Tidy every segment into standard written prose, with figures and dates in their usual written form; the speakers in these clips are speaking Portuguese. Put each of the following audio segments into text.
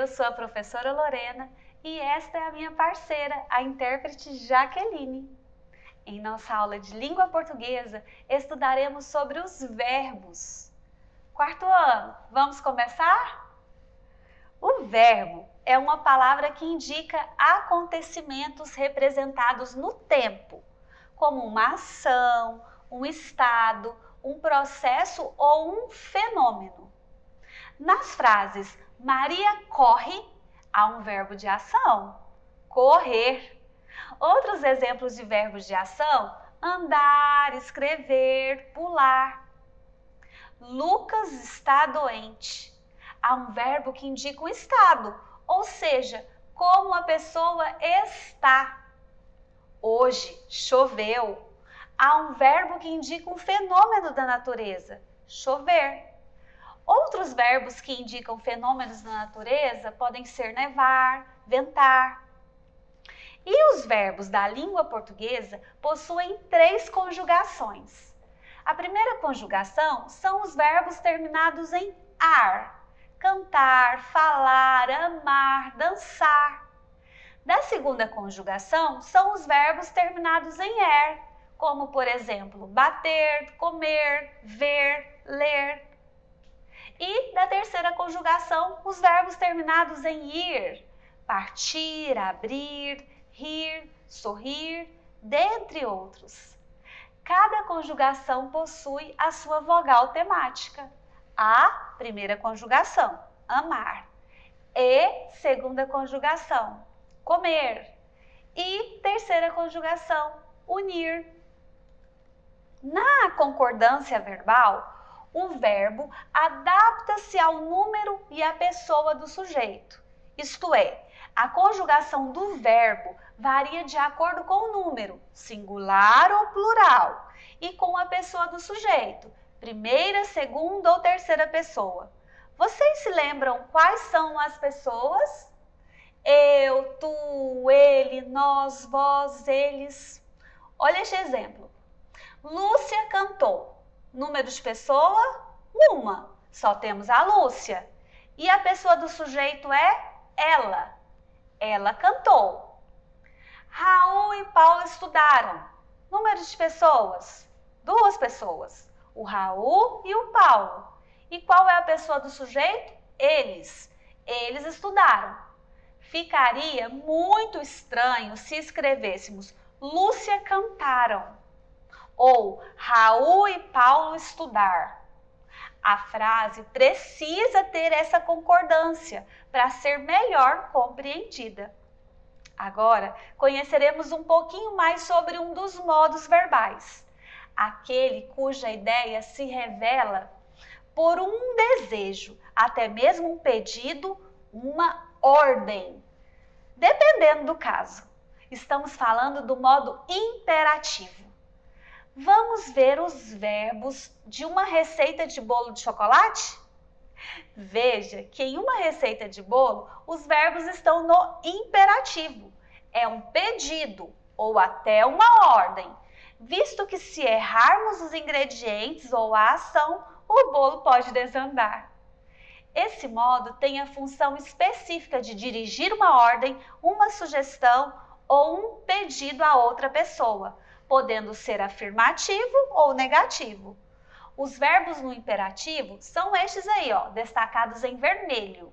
Eu sou a professora Lorena e esta é a minha parceira, a intérprete Jaqueline. Em nossa aula de língua portuguesa, estudaremos sobre os verbos. Quarto ano, vamos começar? O verbo é uma palavra que indica acontecimentos representados no tempo, como uma ação, um estado, um processo ou um fenômeno. Nas frases Maria corre, há um verbo de ação, correr. Outros exemplos de verbos de ação, andar, escrever, pular. Lucas está doente. Há um verbo que indica o estado, ou seja, como a pessoa está. Hoje choveu. Há um verbo que indica um fenômeno da natureza, chover. Outros verbos que indicam fenômenos da natureza podem ser nevar, ventar. E os verbos da língua portuguesa possuem 3 conjugações. A primeira conjugação são os verbos terminados em ar: cantar, falar, amar, dançar. Da segunda conjugação são os verbos terminados em er, como por exemplo, bater, comer, ver, ler. E da terceira conjugação, os verbos terminados em ir: partir, abrir, rir, sorrir, dentre outros. Cada conjugação possui a sua vogal temática. A, primeira conjugação, amar. E, segunda conjugação, comer. E, terceira conjugação, unir. Na concordância verbal, o verbo adapta-se ao número e à pessoa do sujeito. Isto é, a conjugação do verbo varia de acordo com o número, singular ou plural, e com a pessoa do sujeito, primeira, segunda ou terceira pessoa. Vocês se lembram quais são as pessoas? Eu, tu, ele, nós, vós, eles. Olha este exemplo. Lúcia cantou. Número de pessoa, 1. Só temos a Lúcia. E a pessoa do sujeito é ela. Ela cantou. Raul e Paulo estudaram. Número de pessoas, 2 pessoas. O Raul e o Paulo. E qual é a pessoa do sujeito? Eles. Eles estudaram. Ficaria muito estranho se escrevêssemos Lúcia cantaram ou Raul e Paulo estudar. A frase precisa ter essa concordância para ser melhor compreendida. Agora, conheceremos um pouquinho mais sobre um dos modos verbais, aquele cuja ideia se revela por um desejo, até mesmo um pedido, uma ordem, dependendo do caso. Estamos falando do modo imperativo. Vamos ver os verbos de uma receita de bolo de chocolate? Veja que em uma receita de bolo, os verbos estão no imperativo. É um pedido ou até uma ordem, visto que se errarmos os ingredientes ou a ação, o bolo pode desandar. Esse modo tem a função específica de dirigir uma ordem, uma sugestão ou um pedido a outra pessoa, podendo ser afirmativo ou negativo. Os verbos no imperativo são estes aí, ó, destacados em vermelho.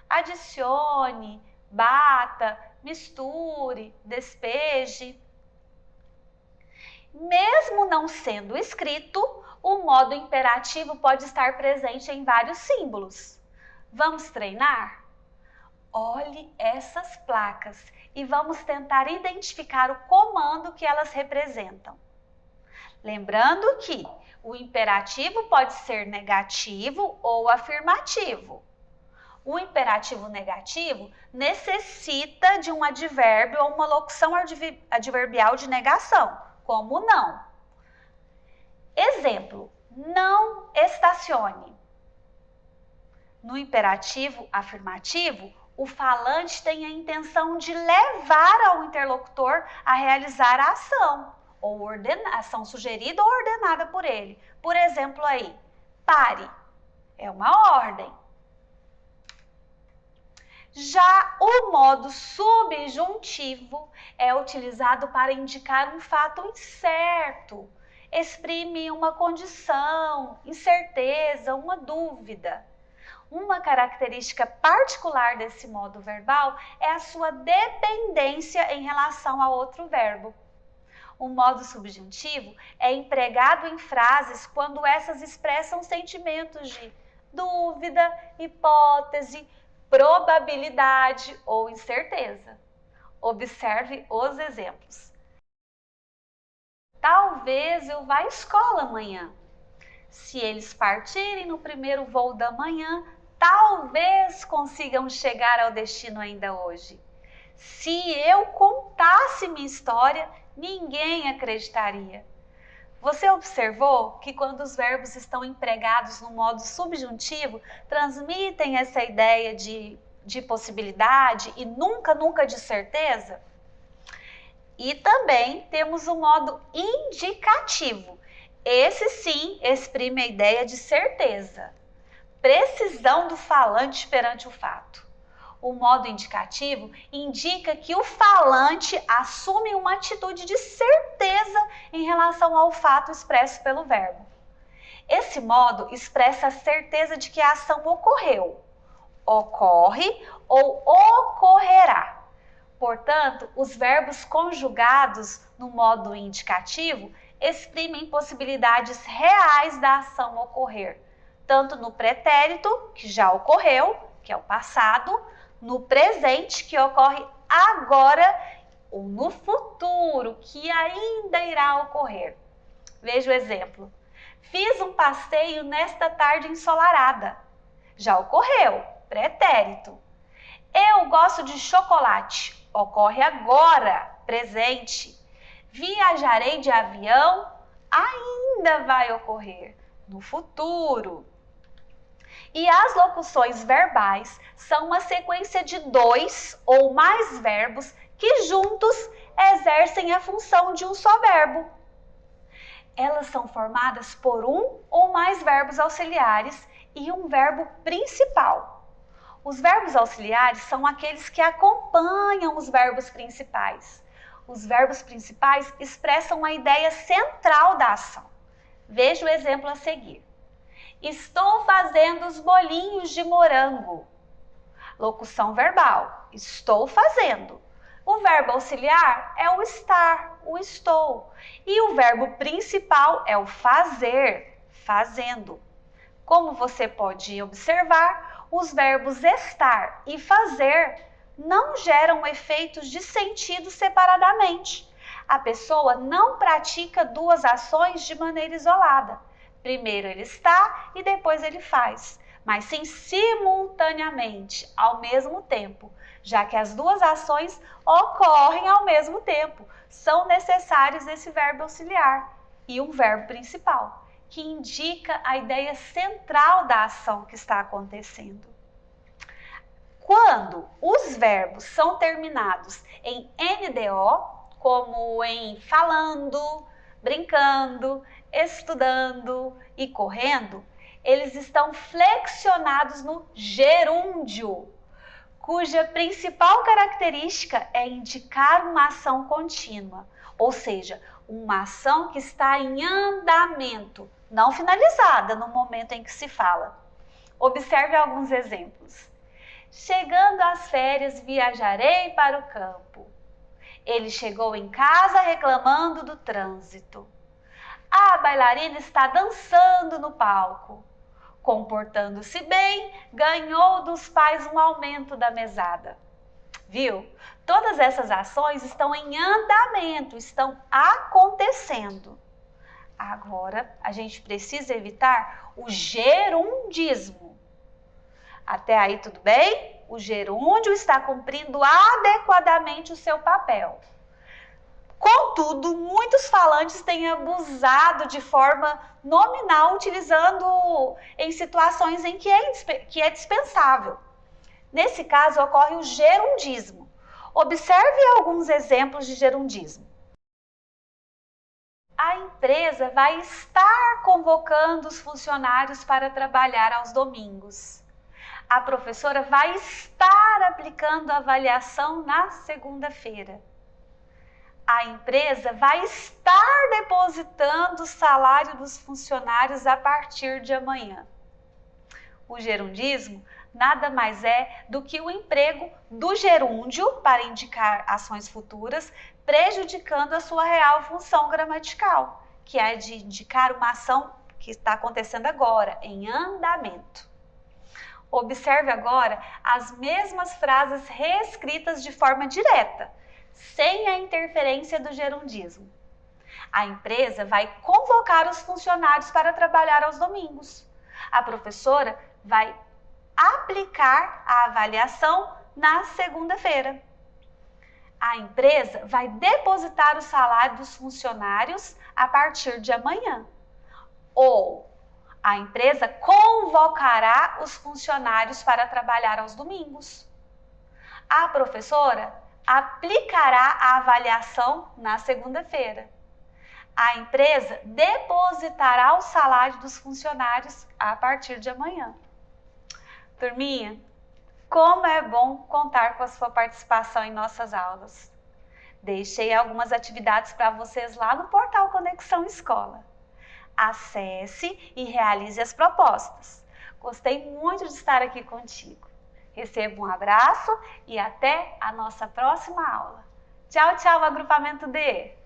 Adicione, bata, misture, despeje. Mesmo não sendo escrito, o modo imperativo pode estar presente em vários símbolos. Vamos treinar? Olhe essas placas e vamos tentar identificar o comando que elas representam. Lembrando que o imperativo pode ser negativo ou afirmativo. O imperativo negativo necessita de um advérbio ou uma locução adverbial de negação, como não. Exemplo, não estacione. No imperativo afirmativo, o falante tem a intenção de levar ao interlocutor a realizar a ação, ou ação sugerida ou ordenada por ele. Por exemplo aí, pare, é uma ordem. Já o modo subjuntivo é utilizado para indicar um fato incerto, exprime uma condição, incerteza, uma dúvida. Uma característica particular desse modo verbal é a sua dependência em relação a outro verbo. O modo subjuntivo é empregado em frases quando essas expressam sentimentos de dúvida, hipótese, probabilidade ou incerteza. Observe os exemplos. Talvez eu vá à escola amanhã. Se eles partirem no primeiro voo da manhã, talvez consigam chegar ao destino ainda hoje. Se eu contasse minha história, ninguém acreditaria. Você observou que quando os verbos estão empregados no modo subjuntivo, transmitem essa ideia de possibilidade e nunca de certeza? E também temos o modo indicativo. Esse sim exprime a ideia de certeza, precisão do falante perante o fato. O modo indicativo indica que o falante assume uma atitude de certeza em relação ao fato expresso pelo verbo. Esse modo expressa a certeza de que a ação ocorreu, ocorre ou ocorrerá. Portanto, os verbos conjugados no modo indicativo exprimem possibilidades reais da ação ocorrer, tanto no pretérito, que já ocorreu, que é o passado, no presente, que ocorre agora, ou no futuro, que ainda irá ocorrer. Veja o exemplo. Fiz um passeio nesta tarde ensolarada. Já ocorreu, pretérito. Eu gosto de chocolate. Ocorre agora, presente. Viajarei de avião, ainda vai ocorrer, no futuro. E as locuções verbais são uma sequência de 2 ou mais verbos que juntos exercem a função de um só verbo. Elas são formadas por um ou mais verbos auxiliares e um verbo principal. Os verbos auxiliares são aqueles que acompanham os verbos principais. Os verbos principais expressam a ideia central da ação. Veja o exemplo a seguir. Estou fazendo os bolinhos de morango. Locução verbal, estou fazendo. O verbo auxiliar é o estar, o estou. E o verbo principal é o fazer, fazendo. Como você pode observar, os verbos estar e fazer não geram efeitos de sentido separadamente. A pessoa não pratica duas ações de maneira isolada. Primeiro ele está e depois ele faz, mas sim simultaneamente, ao mesmo tempo, já que as duas ações ocorrem ao mesmo tempo. São necessários esse verbo auxiliar e um verbo principal, que indica a ideia central da ação que está acontecendo. Quando os verbos são terminados em NDO, como em falando, brincando, estudando e correndo, eles estão flexionados no gerúndio, cuja principal característica é indicar uma ação contínua, ou seja, uma ação que está em andamento, não finalizada no momento em que se fala. Observe alguns exemplos. Chegando às férias, viajarei para o campo. Ele chegou em casa reclamando do trânsito. A bailarina está dançando no palco. Comportando-se bem, ganhou dos pais um aumento da mesada. Viu? Todas essas ações estão em andamento, estão acontecendo. Agora, a gente precisa evitar o gerundismo. Até aí tudo bem? O gerúndio está cumprindo adequadamente o seu papel. Contudo, muitos falantes têm abusado de forma nominal, utilizando em situações em que é dispensável. Nesse caso, ocorre o gerundismo. Observe alguns exemplos de gerundismo. A empresa vai estar convocando os funcionários para trabalhar aos domingos. A professora vai estar aplicando a avaliação na segunda-feira. A empresa vai estar depositando o salário dos funcionários a partir de amanhã. O gerundismo nada mais é do que o emprego do gerúndio para indicar ações futuras, prejudicando a sua real função gramatical, que é de indicar uma ação que está acontecendo agora, em andamento. Observe agora as mesmas frases reescritas de forma direta, sem a interferência do gerundismo. A empresa vai convocar os funcionários para trabalhar aos domingos. A professora vai aplicar a avaliação na segunda-feira. A empresa vai depositar o salário dos funcionários a partir de amanhã. Ou a empresa convocará os funcionários para trabalhar aos domingos. A professora aplicará a avaliação na segunda-feira. A empresa depositará o salário dos funcionários a partir de amanhã. Turminha, como é bom contar com a sua participação em nossas aulas. Deixei algumas atividades para vocês lá no portal Conexão Escola. Acesse e realize as propostas. Gostei muito de estar aqui contigo. Receba um abraço e até a nossa próxima aula. Tchau, tchau, agrupamento D!